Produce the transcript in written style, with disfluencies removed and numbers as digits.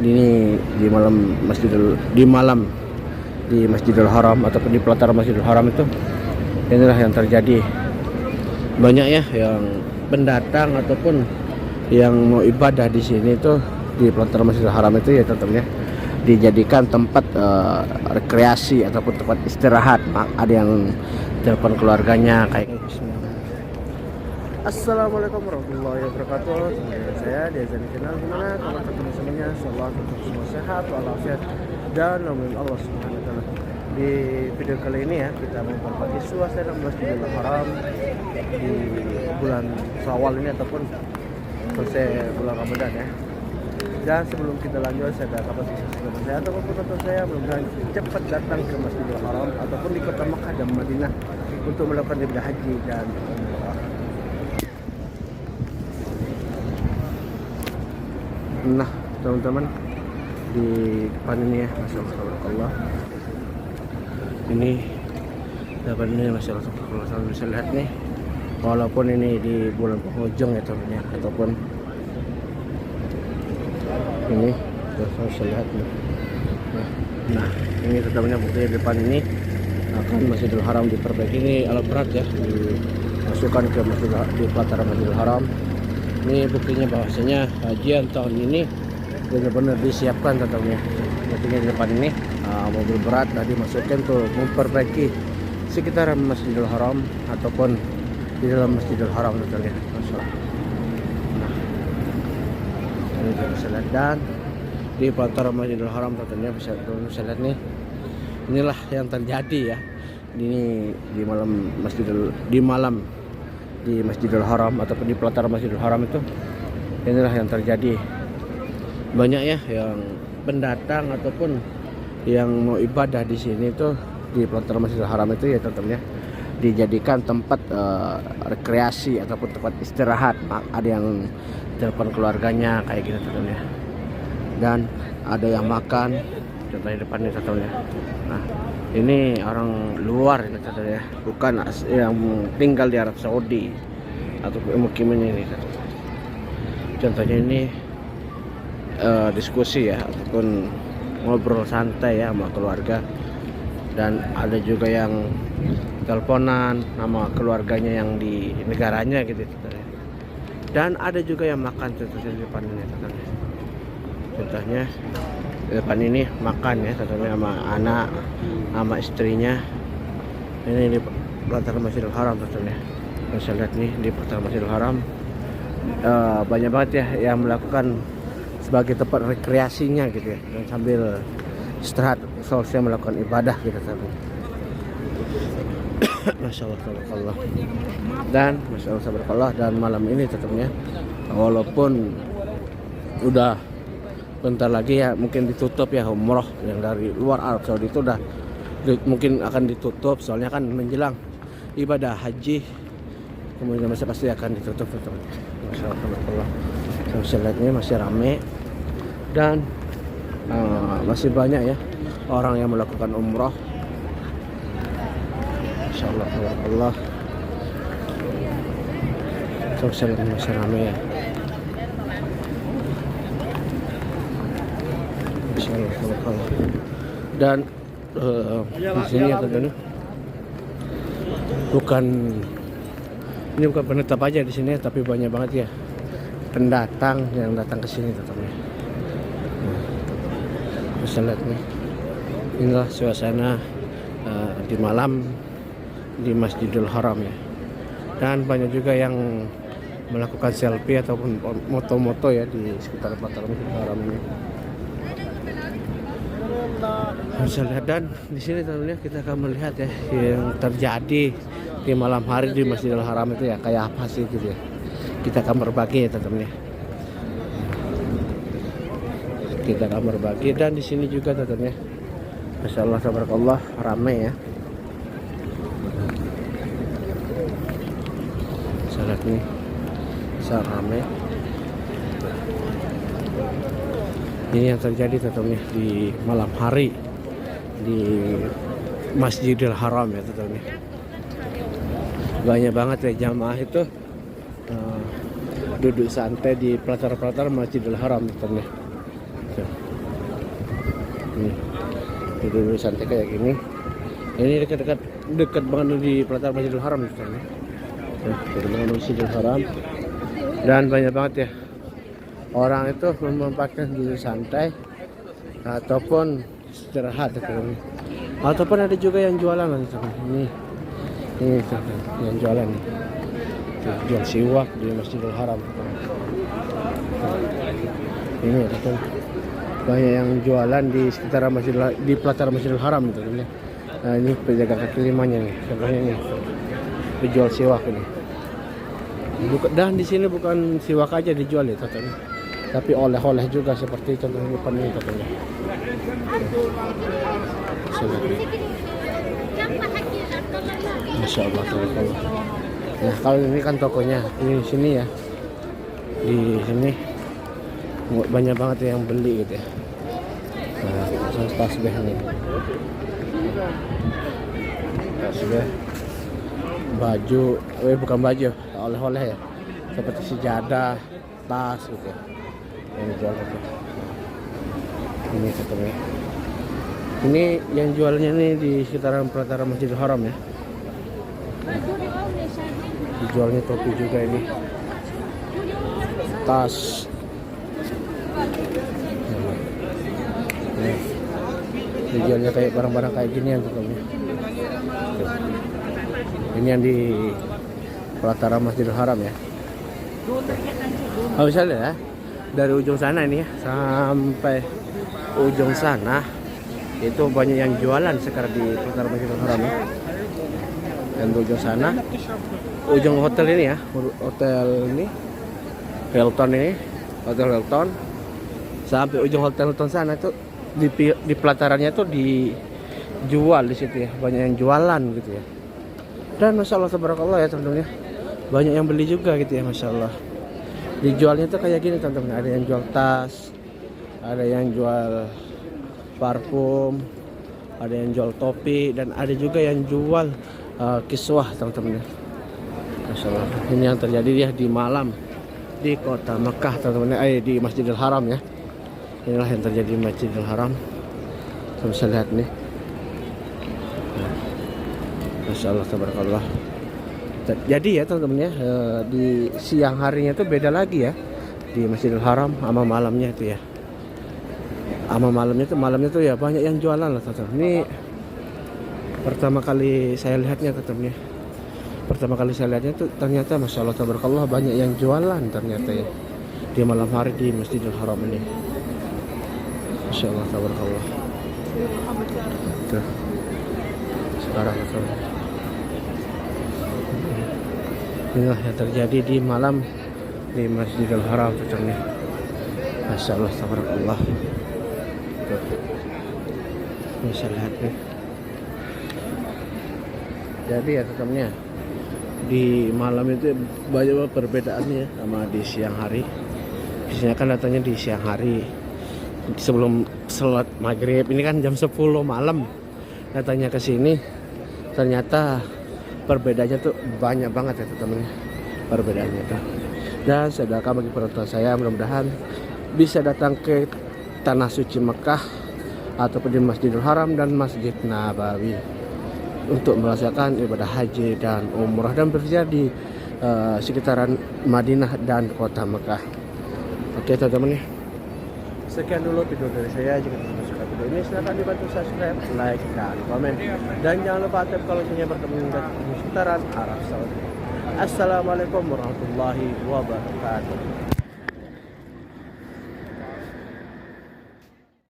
Ini di malam di Masjidil Haram ataupun di pelataran Masjidil Haram itu, inilah yang terjadi. Banyak ya yang pendatang ataupun yang mau ibadah di sini itu, di pelataran Masjidil Haram itu ya tentunya dijadikan tempat rekreasi ataupun tempat istirahat. Ada yang telepon keluarganya kayak Assalamualaikum warahmatullahi wabarakatuh. Dengan saya Dezani Channel, gimana teman-teman semuanya? Insyaallah tetap semua sehat walafiat dan namun Allah Subhanahu wa taala. Di video kali ini ya, kita mau berbagi suasana Masjidil Haram di bulan Syawal ini ataupun selesai bulan Ramadan ya. Dan sebelum kita lanjut, saya ada kabar teman saya ataupun penonton saya, mudah-mudahan cepat datang ke Masjidil Haram ataupun di kota Makkah dan Madinah untuk melakukan ibadah haji dan umrah. Nah teman-teman, di depan ini ya, Masya Allah, ini depan ini Masya Allah, kalau bisa lihat nih, walaupun ini di bulan penghujung ya teman ya, ataupun ini saya bisa lihat nih. Nah ini teman-teman, buktinya di depan ini akan Masjidil Haram diperbaiki. Ini alat berat ya, dimasukkan ke di pelataran Masjidil Haram. Ini buktinya bahwasanya hajian tahun ini benar-benar disiapkan tentunya. Buktinya di depan ini mobil berat tadi masukkan untuk memperbaiki sekitaran Masjidil Haram ataupun di dalam Masjidil Haram tentunya. Nah, ini bisa lihat, dan di pelataran Masjidil Haram tentunya bisa lihat nih. Inilah yang terjadi ya. Ini di malam di Masjidil Haram ataupun di pelataran Masjidil Haram itu, inilah yang terjadi. Banyak ya yang pendatang ataupun yang mau ibadah di sini itu, di pelataran Masjidil Haram itu ya tentunya dijadikan tempat rekreasi ataupun tempat istirahat. Ada yang telepon keluarganya kayak gitu tentunya, dan ada yang makan contohnya depan ini tentunya. Nah ini orang luar ini tentunya, bukan yang tinggal di Arab Saudi atau pemukiman ini. Contohnya ini diskusi ya ataupun ngobrol santai ya sama keluarga, dan ada juga yang teleponan sama keluarganya yang di negaranya gitu tentunya. Dan ada juga yang makan tentunya di depan ini tentunya. Contohnya depan ini makan ya tentunya sama anak sama istrinya. Ini di pelataran Masjidil Haram tentunya. Bisa lihat nih di pelataran Masjidil Haram banyak banget ya yang melakukan sebagai tempat rekreasinya gitu ya, dan sambil istirahat selesai melakukan ibadah gitu tentunya. Masya Allah tabarakallah. Dan Masya Allah tabarakallah, dan malam ini tentunya walaupun udah bentar lagi ya mungkin ditutup ya umroh yang dari luar Arab Saudi itu udah mungkin akan ditutup, soalnya kan menjelang ibadah haji, kemudian pasti akan ditutup teman-teman. Masya Allah, saya lihat ini masih rame dan masih banyak ya orang yang melakukan umroh. Masya Allah, saya lihat ini masih rame ya. Dan di sini ya tentunya bukan penetap aja di sini, tapi banyak banget ya pendatang yang datang ke sini tentunya. Bisa lihat nih, inilah suasana di malam di Masjidil Haram ya. Dan banyak juga yang melakukan selfie ataupun moto-moto ya di sekitar pelataran Masjidil Haram ini. Bisa lihat, dan di sini tentunya kita akan melihat ya yang terjadi di malam hari di Masjidil Haram itu ya kayak apa sih gitu ya. Kita akan berbagi ya tentunya. Kita akan berbagi, dan di sini juga tentunya Masya Allah tabarakallah ramai ya. Bisa lihat nih, sangat ramai. Ini yang terjadi tentunya di malam hari di Masjidil Haram ya tentunya. Banyak banget ya jamaah itu duduk santai di pelataran Masjidil Haram tentunya. Nih, tidur santai kayak gini. Ini dekat banget di pelataran Masjidil Haram nih. Dekat banget Masjidil Haram. Dan banyak banget ya orang itu memanfaatkan diri santai ataupun istirahat ataupun ada juga yang jualan ini yang jualan nih. Jual siwak di Masjidil Haram. Ini kan banyak yang jualan di sekitar di pelataran Masjidil Haram itu. Nah, ini penjaga kaki limanya nih, contohnya ini penjual siwak ini. Dan di sini bukan siwak aja dijual ya, contohnya, tapi oleh-oleh juga seperti contohnya depan ini contohnya. Masya Allah, nah kalau ini kan tokonya di sini ya, di sini banyak banget yang beli gitu ya. Nah, tasbih ini, tasbih, baju, bukan baju, oleh-oleh ya, seperti sejadah, tas gitu ya. Yang jual gitu. Ini katanya. Ini yang jualnya nih di sekitaran pelataran Masjidil Haram ya. Dijualnya topi juga ini, tas. Dijualnya kayak barang-barang kayak gini yang tentunya. Ini yang di pelataran Masjidil Haram ya. Oh, bisa ya, dari ujung sana ini ya sampai ujung sana itu banyak yang jualan sekarang di pelataran Masjidil Haram ya. Dan di ujung sana, ujung hotel ini ya, hotel ini Hilton ini, hotel Hilton, sampai ujung hotel Hilton sana itu di pelatarannya tuh dijual di situ ya, banyak yang jualan gitu ya. Dan masya Allah tabarakallah ya teman-teman ya, banyak yang beli juga gitu ya, masya Allah. Dijualnya tuh kayak gini teman-teman, ada yang jual tas, ada yang jual parfum, ada yang jual topi, dan ada juga yang jual kiswah teman-teman ya. Masya Allah, ini yang terjadi ya di malam di kota Mekah teman-teman, di Masjidil Haram ya. Inilah yang terjadi di Masjidil Haram. Saya bisa lihat nih. Masya Allah tabarakallah. Jadi ya teman-teman ya, di siang harinya itu beda lagi ya di Masjidil Haram sama malamnya itu ya. Sama malamnya tuh ya banyak yang jualan lah teman-teman. Ini pertama kali saya lihatnya teman-teman ya. Pertama kali saya lihatnya tuh ternyata masya Allah tabarakallah banyak yang jualan ternyata ya di malam hari di Masjidil Haram ini. Masya Allah tabarakallah. Tuh. Sekarang tuh. Inilah yang terjadi di malam di Masjidil Haram teman-teman. Masya Allah tabarakallah. Tuh. Bisa lihat nih. Jadi ya teman-teman, di malam itu banyak perbedaannya sama di siang hari. Biasanya kan datangnya di siang hari sebelum sholat maghrib. Ini kan jam 10 malam datangnya ke sini. Ternyata perbedaannya tuh banyak banget ya teman-teman, perbedaannya tuh. Dan saya doakan bagi penonton saya mudah-mudahan bisa datang ke tanah suci Mekah ataupun di Masjidil Haram dan Masjid Nabawi untuk melaksanakan ibadah haji dan umrah dan berziarah di sekitaran Madinah dan kota Mekah. Oke teman-teman ya, sekian dulu video dari saya. Jika teman-teman suka video ini silahkan dibantu subscribe, like, dan komen. Dan jangan lupa aktif kalau ingin bertemu di sekitaran Arab Saudi. Assalamualaikum warahmatullahi wabarakatuh.